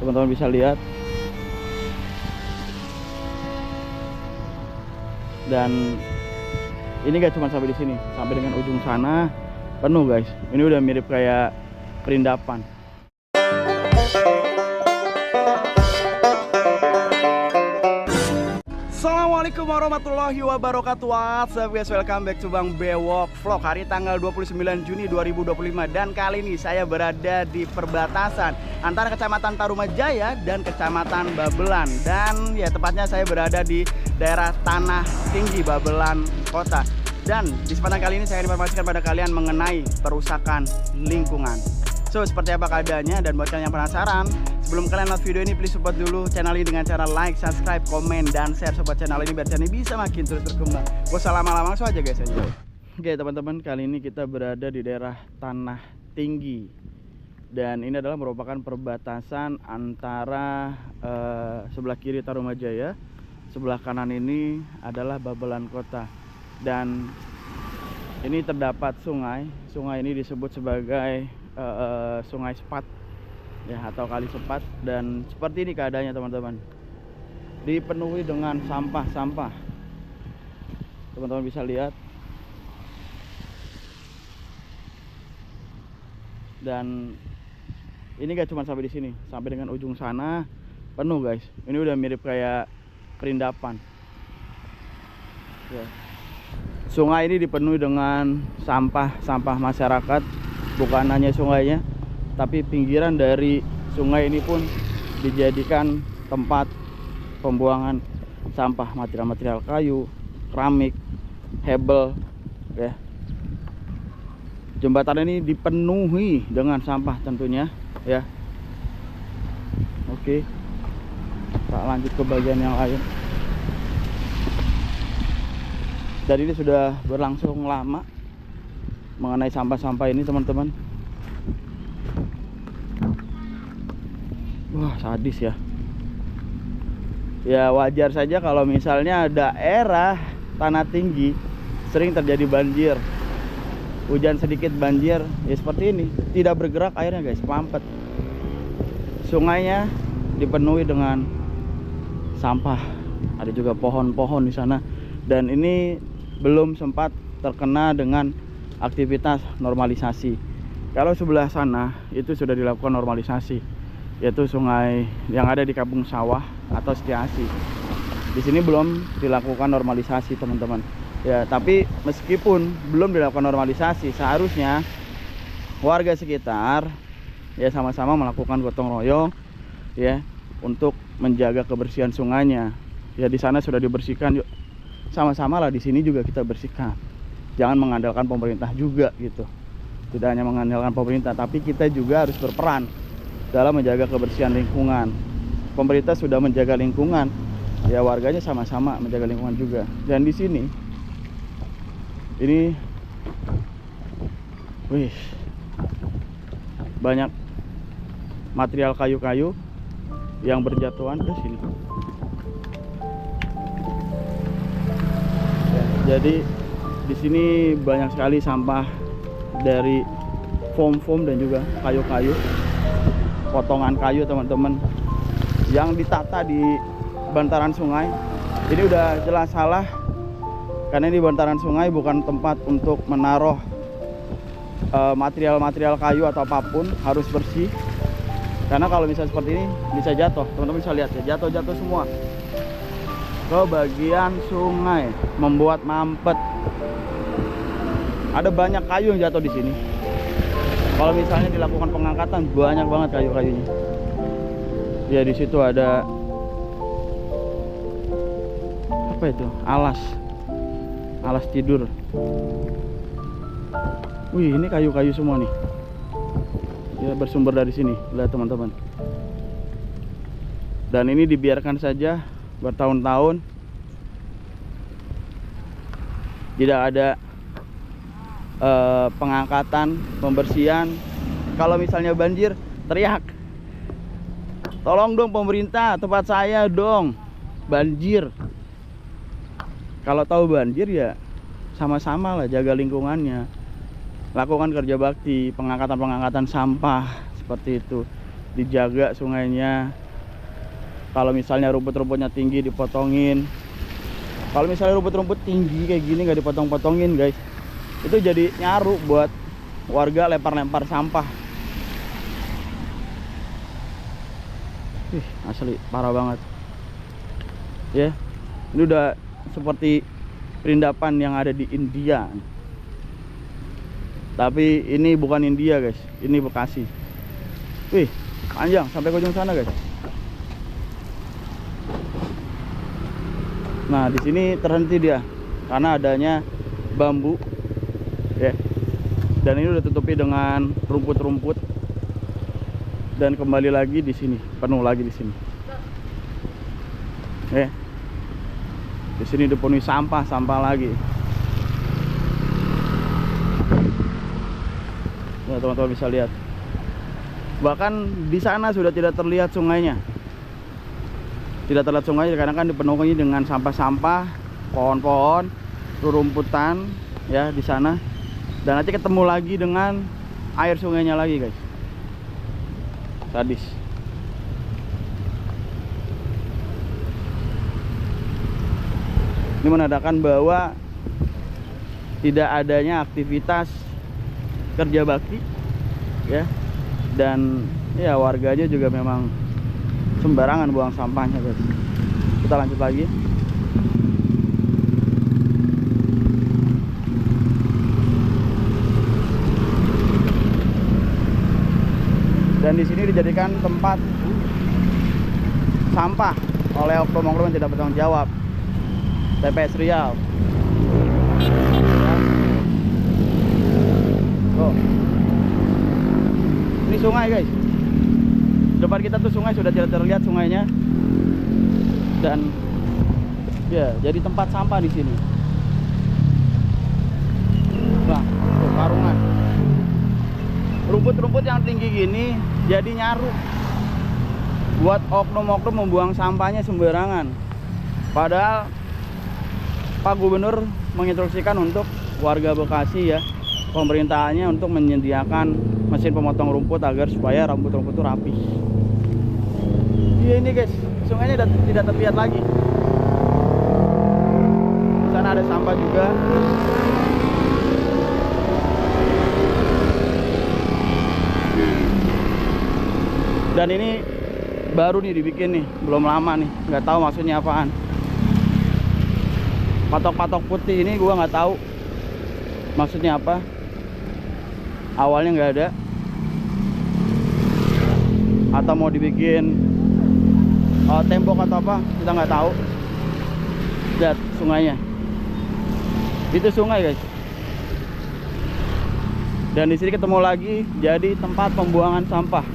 teman-teman bisa lihat. Dan ini gak cuma sampai di sini, sampai dengan ujung sana penuh guys. Ini udah mirip kayak perindapan. Assalamualaikum warahmatullahi wabarakatuh. What's up guys, welcome back to Bang Bewok Vlog. Hari tanggal 29 Juni 2025. Dan kali ini saya berada di perbatasan antara Kecamatan Tarumajaya dan Kecamatan Babelan. Dan ya tepatnya saya berada di daerah Tanah Tinggi, Babelan Kota. Dan di kesempatan kali ini saya informasikan pada kalian mengenai perusakan lingkungan. So, seperti apa keadaannya? Dan buat kalian yang penasaran, sebelum kalian nonton video ini, please support dulu channel ini dengan cara like, subscribe, komen, dan share support channel ini biar channel ini bisa makin terus berkembang. Gak usah lama-lama, langsung aja guys. Oke teman-teman, kali ini kita berada di daerah Tanah Tinggi. Dan ini adalah merupakan perbatasan antara sebelah kiri Tarumajaya, sebelah kanan ini adalah Babelan Kota. Dan ini terdapat sungai. Sungai ini disebut sebagai Sungai Sepat ya, atau Kali Sepat. Dan seperti ini keadaannya teman-teman, dipenuhi dengan sampah-sampah. Teman-teman bisa lihat. Dan ini gak cuma sampai di sini, sampai dengan ujung sana penuh guys. Ini udah mirip kayak perindapan ya. Sungai ini dipenuhi dengan sampah-sampah masyarakat. Bukan hanya sungainya, tapi pinggiran dari sungai ini pun dijadikan tempat pembuangan sampah, material-material kayu, keramik, hebel ya. Jembatan ini dipenuhi dengan sampah tentunya ya. Oke, kita lanjut ke bagian yang lain. Dan ini sudah berlangsung lama mengenai sampah-sampah ini teman-teman. Wah, sadis ya. Ya wajar saja kalau misalnya daerah Tanah Tinggi sering terjadi banjir. Hujan sedikit banjir ya seperti ini, tidak bergerak airnya guys, mampet. Sungainya dipenuhi dengan sampah. Ada juga pohon-pohon di sana. Dan ini belum sempat terkena dengan aktivitas normalisasi. Kalau sebelah sana itu sudah dilakukan normalisasi, yaitu sungai yang ada di Kampung Sawah atau Setiasi. Di sini belum dilakukan normalisasi teman-teman ya. Tapi meskipun belum dilakukan normalisasi, seharusnya warga sekitar ya sama-sama melakukan gotong royong ya untuk menjaga kebersihan sungainya. Ya di sana sudah dibersihkan, yuk sama-sama lah di sini juga kita bersihkan. Jangan mengandalkan pemerintah juga gitu. Tidak hanya mengandalkan pemerintah, tapi kita juga harus berperan dalam menjaga kebersihan lingkungan. Pemerintah sudah menjaga lingkungan, ya warganya sama-sama menjaga lingkungan juga. Dan di sini ini wih, banyak material kayu-kayu yang berjatuhan ke sini ya, jadi di sini banyak sekali sampah dari foam dan juga kayu-kayu, potongan kayu teman-teman, yang ditata di bantaran sungai. Ini udah jelas salah, karena ini bantaran sungai bukan tempat untuk menaruh material-material kayu atau apapun, harus bersih. Karena kalau misalnya seperti ini bisa jatuh, teman-teman bisa lihat ya, jatuh-jatuh semua ke bagian sungai, membuat mampet. Ada banyak kayu yang jatuh di sini. Kalau misalnya dilakukan pengangkatan, banyak banget kayu-kayunya. Ya di situ ada apa itu? Alas tidur. Wih, ini kayu-kayu semua nih. Ya bersumber dari sini, lihat teman-teman. Dan ini dibiarkan saja bertahun-tahun. Tidak ada pengangkatan, pembersihan. Kalau misalnya banjir, teriak, tolong dong pemerintah, tempat saya dong banjir. Kalau tahu banjir ya sama-sama lah jaga lingkungannya, lakukan kerja bakti, pengangkatan sampah seperti itu. dijaga sungainya. Kalau misalnya rumput-rumputnya tinggi dipotongin. Kalau misalnya rumput-rumput tinggi kayak gini nggak dipotong-potongin guys, itu jadi nyaru buat warga lempar-lempar sampah. Asli parah banget ya. Ini udah seperti perindapan yang ada di India, tapi ini bukan India guys, ini Bekasi. Wih, panjang sampai ke ujung sana guys. Nah, di sini terhenti dia karena adanya bambu ya. Dan ini udah tutupi dengan rumput-rumput. Dan kembali lagi di sini, penuh lagi di sini. Ya. Di sini dipenuhi sampah lagi. Ya, teman-teman bisa lihat. Bahkan di sana sudah tidak terlihat sungainya. Tidak terlihat sungai karena kan dipenuhi dengan sampah-sampah, pohon-pohon, rerumputan ya di sana. Dan nanti ketemu lagi dengan air sungainya lagi guys. Sadis. Ini menandakan bahwa tidak adanya aktivitas kerja bakti ya. Dan ya warganya juga memang sembarangan buang sampahnya guys. Kita lanjut lagi. Dan di sini dijadikan tempat sampah oleh oknum-oknum yang tidak bertanggung jawab. TPS Riau. Oh. Ini sungai guys. Depan kita tuh sungai, sudah tidak terlihat sungainya. Dan ya jadi tempat sampah di sini. Nah, karungan. Rumput-rumput yang tinggi gini jadi nyaru buat oknum-oknum membuang sampahnya sembarangan. Padahal Pak Gubernur menginstruksikan untuk warga Bekasi ya, pemerintahannya untuk menyediakan mesin pemotong rumput agar supaya rumput-rumput itu rapi. Iya ini guys, sungainya tidak terlihat lagi. Di sana ada sampah juga. Dan ini baru nih dibikin nih, belum lama nih, nggak tahu maksudnya apaan. Patok-patok putih ini gua nggak tahu maksudnya apa. Awalnya nggak ada, atau mau dibikin tembok atau apa, kita nggak tahu. Lihat sungainya, itu sungai guys. Dan di sini ketemu lagi jadi tempat pembuangan sampah.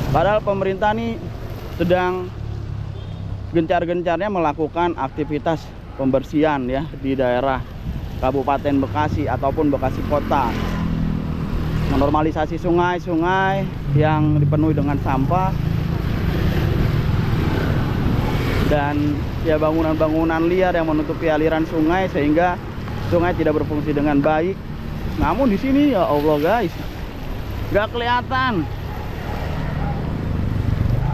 Padahal pemerintah nih sedang gencar-gencarnya melakukan aktivitas pembersihan ya di daerah Kabupaten Bekasi ataupun Bekasi Kota. Menormalisasi sungai-sungai yang dipenuhi dengan sampah. Dan ya bangunan-bangunan liar yang menutupi aliran sungai sehingga sungai tidak berfungsi dengan baik. Namun di sini ya Allah guys, nggak kelihatan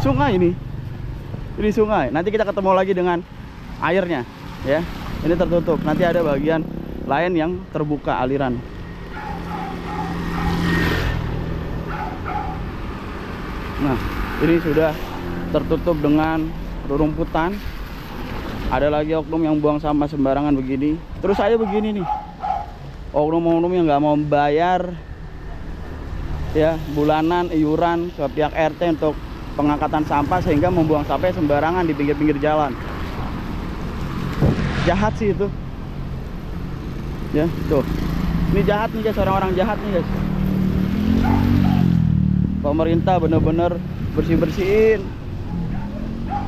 sungai ini. Ini sungai. Nanti kita ketemu lagi dengan airnya ya. Ini tertutup. Nanti ada bagian lain yang terbuka aliran. Nah, ini sudah tertutup dengan rerumputan. Ada lagi oknum yang buang sampah sembarangan begini. Terus saya begini nih, oknum-oknum yang nggak mau bayar ya bulanan iuran ke pihak RT untuk pengangkatan sampah sehingga membuang sampah sembarangan di pinggir-pinggir jalan. Jahat sih itu ya. Tuh, ini jahat nih guys, orang-orang jahat nih guys. Pemerintah bener-bener bersih-bersihin,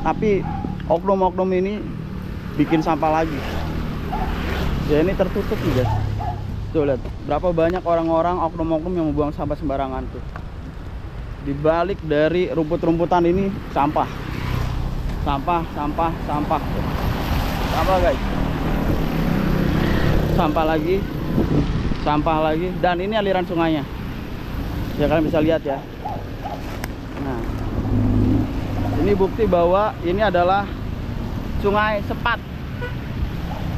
tapi oknum-oknum ini bikin sampah lagi. Ya ini tertutup nih guys. Tuh lihat, berapa banyak orang-orang oknum-oknum yang membuang sampah sembarangan tuh. Di balik dari rumput-rumputan ini sampah. Sampah guys. Sampah lagi, dan ini aliran sungainya. Ya kalian bisa lihat ya. Nah, ini bukti bahwa ini adalah sungai Sepat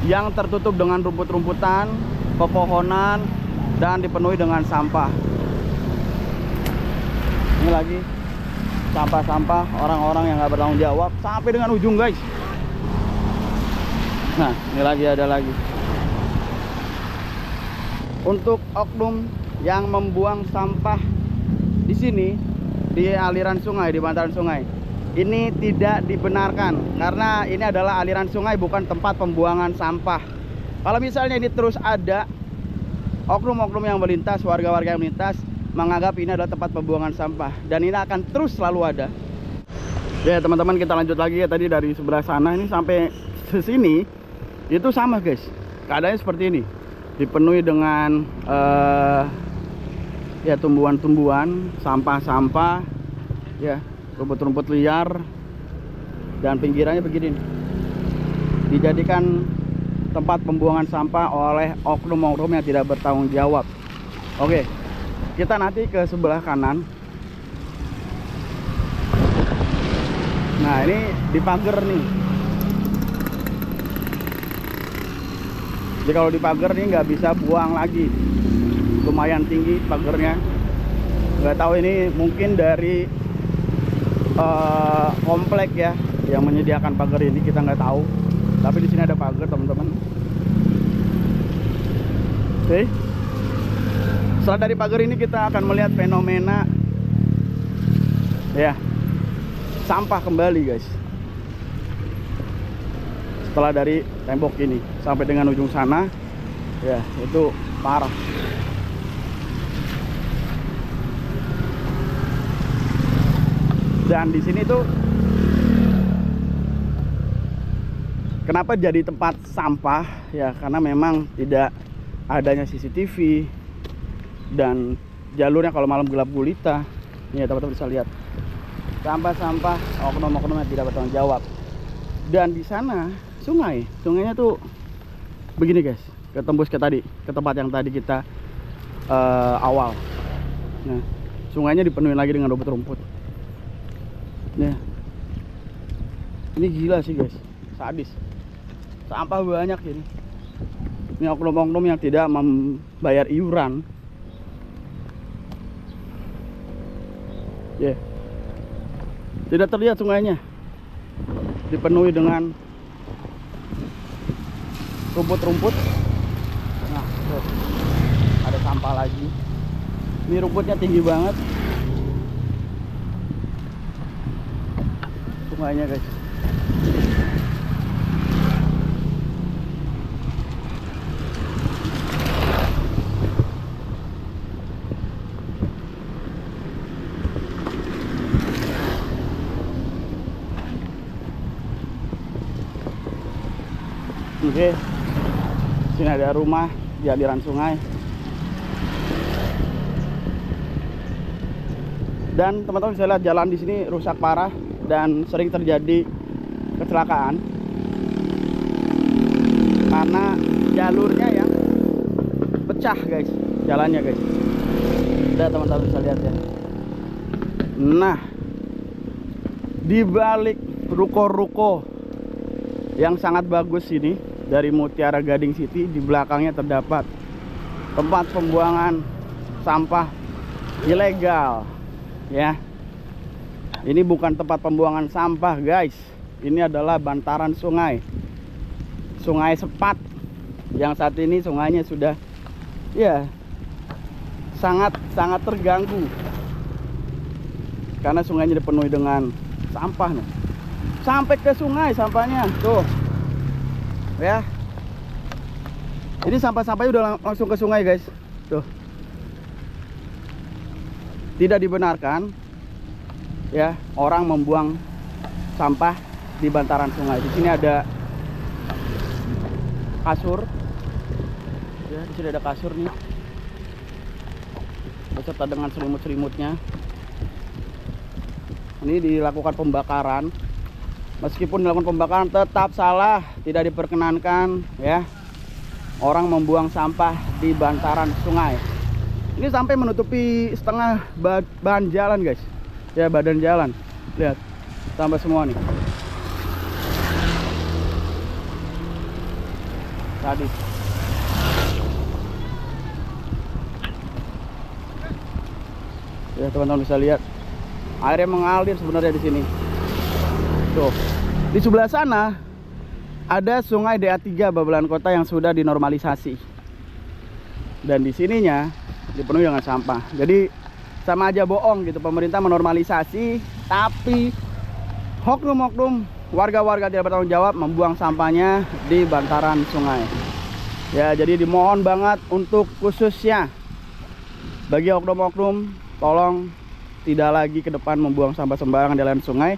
yang tertutup dengan rumput-rumputan, pepohonan, dan dipenuhi dengan sampah. Ini lagi sampah-sampah orang-orang yang nggak bertanggung jawab sampai dengan ujung, guys. Nah, ini lagi, ada lagi. Untuk oknum yang membuang sampah di sini, di aliran sungai, di bantaran sungai, ini tidak dibenarkan karena ini adalah aliran sungai, bukan tempat pembuangan sampah. Kalau misalnya ini terus ada oknum-oknum yang melintas, warga-warga yang melintas menganggap ini adalah tempat pembuangan sampah, dan ini akan terus selalu ada. Ya teman-teman, kita lanjut lagi ya. Tadi dari sebelah sana ini sampai ke sini itu sama, guys. Keadaannya seperti ini, dipenuhi dengan ya tumbuhan-tumbuhan, sampah-sampah, ya rumput-rumput liar, dan pinggirannya begini, dijadikan tempat pembuangan sampah oleh oknum-oknum yang tidak bertanggung jawab. Oke, kita nanti ke sebelah kanan. Nah, ini di pagar nih. Jadi kalau di pagar nih nggak bisa buang lagi, lumayan tinggi pagarnya. Nggak tahu ini mungkin dari komplek ya yang menyediakan pagar ini, kita nggak tahu. Tapi di sini ada pagar, teman-teman. Oke. Setelah dari pagar ini kita akan melihat fenomena ya sampah kembali, guys. Setelah dari tembok ini sampai dengan ujung sana, ya itu parah. Dan di sini tuh kenapa jadi tempat sampah ya, karena memang tidak adanya CCTV dan jalurnya kalau malam gelap gulita. Nih teman-teman bisa lihat sampah-sampah oknum-oknum yang tidak bertanggung jawab. Dan di sana sungainya tuh begini, guys, ketembus ke tadi, ke tempat yang tadi kita awal. Nah, sungainya dipenuhi lagi dengan rumput-rumput. Nah, ini gila sih, guys, sadis. Sampah banyak ini. Ini oknum-oknum yang tidak membayar iuran. Ya, tidak terlihat sungainya, dipenuhi dengan rumput-rumput. Nah, tuh, ada sampah lagi. Ini rumputnya tinggi banget. Sungainya, guys. Oke, sini ada rumah di aliran sungai. Dan teman-teman bisa lihat jalan di sini rusak parah dan sering terjadi kecelakaan karena jalurnya yang pecah, guys, jalannya, guys. Lihat teman-teman bisa lihat ya. Nah, di balik ruko-ruko yang sangat bagus ini dari Mutiara Gading City, di belakangnya terdapat tempat pembuangan sampah ilegal ya. Ini bukan tempat pembuangan sampah, guys. Ini adalah bantaran sungai Sepat yang saat ini sungainya sudah ya sangat terganggu karena sungainya dipenuhi dengan sampah nih. Sampai ke sungai sampahnya tuh ya. Ini sampah-sampahnya udah langsung ke sungai, guys. Tuh, tidak dibenarkan ya orang membuang sampah di bantaran sungai. Di sini ada kasur ya, di sini ada kasur nih beserta dengan selimut-selimutnya. Ini dilakukan pembakaran. Meskipun dilakukan pembakaran tetap salah, tidak diperkenankan ya orang membuang sampah di bantaran sungai. Ini sampai menutupi setengah bahan jalan guys. Ya, badan jalan. Lihat, sampai semua nih. Tadi. Ya teman-teman bisa lihat, airnya mengalir sebenarnya di sini. Tuh, di sebelah sana ada sungai DA3 Babelan Kota yang sudah dinormalisasi. Dan di sininya dipenuhi dengan sampah. Jadi sama aja bohong gitu, pemerintah menormalisasi tapi oknum-oknum warga-warga tidak bertanggung jawab membuang sampahnya di bantaran sungai. Ya, jadi dimohon banget untuk khususnya bagi oknum-oknum, tolong tidak lagi ke depan membuang sampah sembarangan di aliran sungai.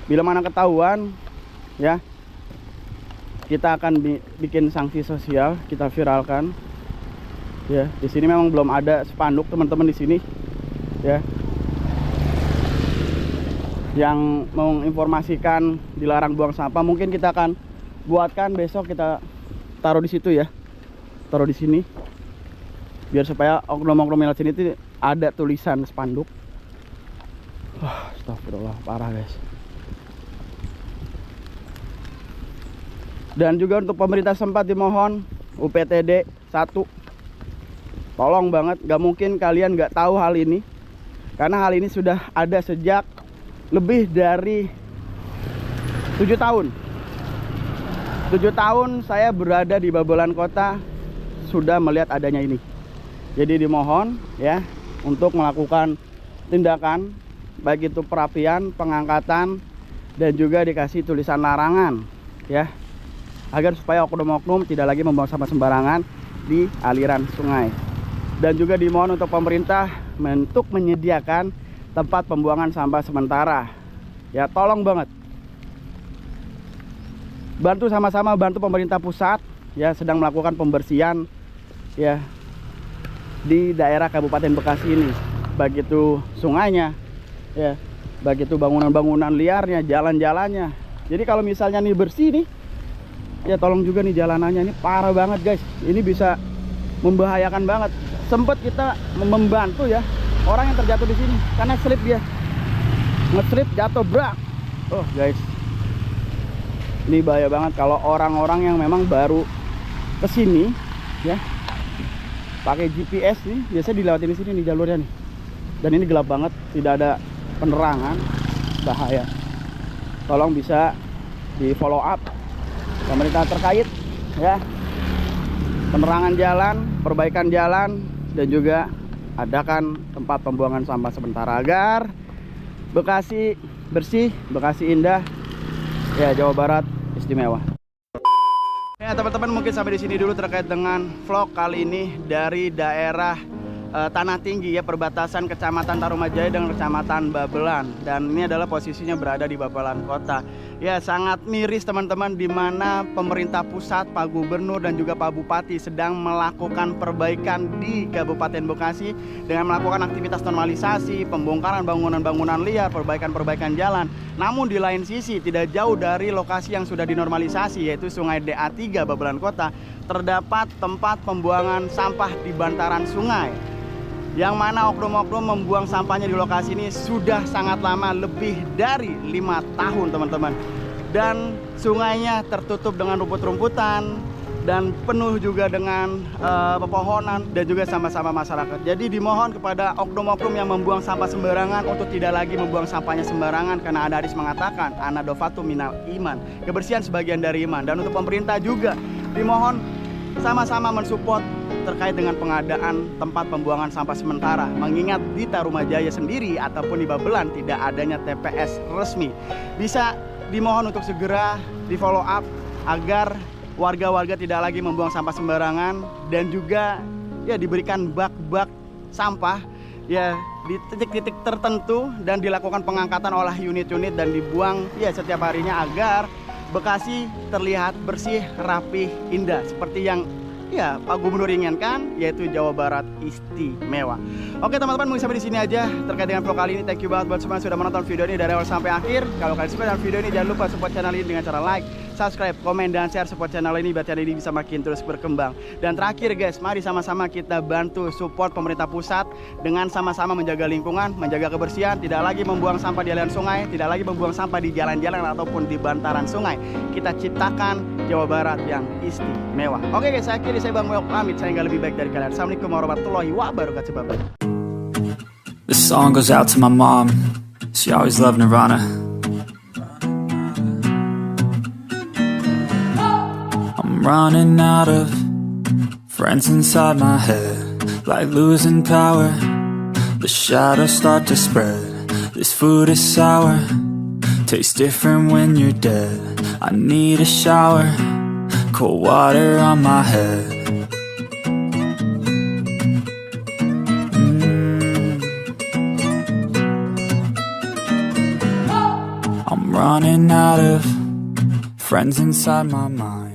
Bila mana ketahuan, ya kita akan bikin sanksi sosial, kita viralkan. Ya, di sini memang belum ada spanduk teman-teman di sini, ya, yang menginformasikan dilarang buang sampah. Mungkin kita akan buatkan besok, kita taruh di situ ya, taruh di sini, biar supaya oknum-oknum yang sini itu ada tulisan spanduk. Astagfirullah, parah guys. Dan juga untuk pemerintah sempat dimohon UPTD 1, tolong banget, gak mungkin kalian gak tahu hal ini, karena hal ini sudah ada sejak lebih dari 7 tahun. 7 tahun saya berada di Babelan Kota sudah melihat adanya ini. Jadi dimohon ya untuk melakukan tindakan, baik itu perapian, pengangkatan, dan juga dikasih tulisan larangan ya, agar supaya oknum-oknum tidak lagi membuang sampah sembarangan di aliran sungai. Dan juga dimohon untuk pemerintah untuk menyediakan tempat pembuangan sampah sementara. Ya, tolong banget. Bantu sama-sama, bantu pemerintah pusat ya sedang melakukan pembersihan ya di daerah Kabupaten Bekasi ini. Baik itu sungainya ya, baik itu bangunan-bangunan liarnya, jalan-jalannya. Jadi kalau misalnya nih bersih nih, ya tolong juga nih jalanannya, ini parah banget guys. Ini bisa membahayakan banget. Sempat kita membantu ya orang yang terjatuh di sini karena slip, dia ngeslip jatuh brak. Oh guys, ini bahaya banget kalau orang-orang yang memang baru kesini ya pakai GPS nih, biasanya dilewatin di sini nih jalurnya nih. Dan ini gelap banget, tidak ada penerangan, bahaya. Tolong bisa di follow up pemerintah terkait ya, penerangan jalan, perbaikan jalan, dan juga adakan tempat pembuangan sampah sementara agar Bekasi bersih, Bekasi indah ya, Jawa Barat istimewa. Ya teman-teman, mungkin sampai di sini dulu terkait dengan vlog kali ini dari daerah Tanah Tinggi ya, perbatasan Kecamatan Tarumajaya dengan Kecamatan Babelan. Dan ini adalah posisinya berada di Babelan Kota. Ya, sangat miris teman-teman, di mana pemerintah pusat, Pak Gubernur dan juga Pak Bupati sedang melakukan perbaikan di Kabupaten Bekasi dengan melakukan aktivitas normalisasi, pembongkaran bangunan-bangunan liar, perbaikan-perbaikan jalan. Namun di lain sisi, tidak jauh dari lokasi yang sudah dinormalisasi, yaitu Sungai DA3 Babelan Kota, terdapat tempat pembuangan sampah di bantaran sungai, yang mana oknum-oknum membuang sampahnya di lokasi ini sudah sangat lama, lebih dari 5 tahun teman-teman. Dan sungainya tertutup dengan rumput-rumputan dan penuh juga dengan pepohonan dan juga sama-sama masyarakat. Jadi dimohon kepada oknum-oknum yang membuang sampah sembarangan untuk tidak lagi membuang sampahnya sembarangan, karena ada hadis mengatakan anadofatu minal iman, kebersihan sebagian dari iman. Dan untuk pemerintah juga dimohon sama-sama mensupport terkait dengan pengadaan tempat pembuangan sampah sementara, mengingat di Tarumajaya sendiri ataupun di Babelan tidak adanya TPS resmi. Bisa dimohon untuk segera di follow up agar warga-warga tidak lagi membuang sampah sembarangan, dan juga ya diberikan bak-bak sampah ya di titik-titik tertentu dan dilakukan pengangkatan oleh unit-unit dan dibuang ya setiap harinya, agar Bekasi terlihat bersih, rapih, indah seperti yang ya Pak Gubernur inginkan, yaitu Jawa Barat istimewa. Oke teman-teman, mungkin sampai di sini aja terkait dengan vlog kali ini. Thank you banget buat semua yang sudah menonton video ini dari awal sampai akhir. Kalau kalian suka dengan video ini, jangan lupa support channel ini dengan cara like, subscribe, komen, dan share support channel ini biar channel ini bisa makin terus berkembang. Dan terakhir guys, mari sama-sama kita bantu support pemerintah pusat dengan sama-sama menjaga lingkungan, menjaga kebersihan, tidak lagi membuang sampah di aliran sungai, tidak lagi membuang sampah di jalan-jalan ataupun di bantaran sungai. Kita ciptakan Jawa Barat yang istimewa. Oke guys, saya akhiri, saya Bang Meok pamit, saya nggak lebih baik dari kalian. Assalamualaikum warahmatullahi wabarakatuh. This song goes out to my mom. She always loved Nirvana. I'm running out of friends inside my head, like losing power. The shadows start to spread. This food is sour, tastes different when you're dead. I need a shower, cold water on my head. I'm running out of friends inside my mind.